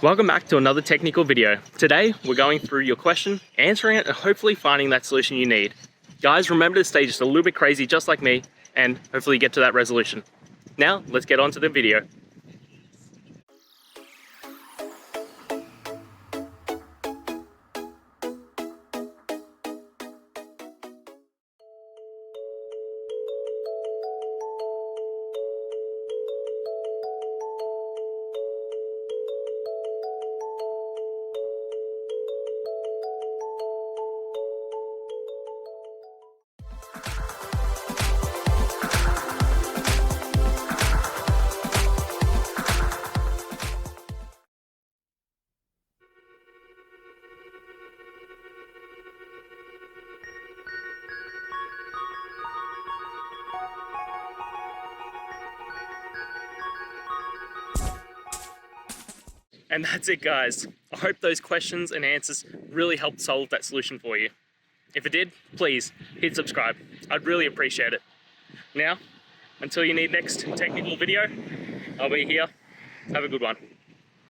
Welcome back to another technical video. Today, we're going through your question, answering it, and hopefully finding that solution you need. Guys, remember to stay just a little bit crazy, just like me, and hopefully get to that resolution. Now, let's get on to the video. And that's it, guys. I hope those questions and answers really helped solve that solution for you. If it did, please hit subscribe. I'd really appreciate it. Now, until you need next technical video, I'll be here. Have a good one.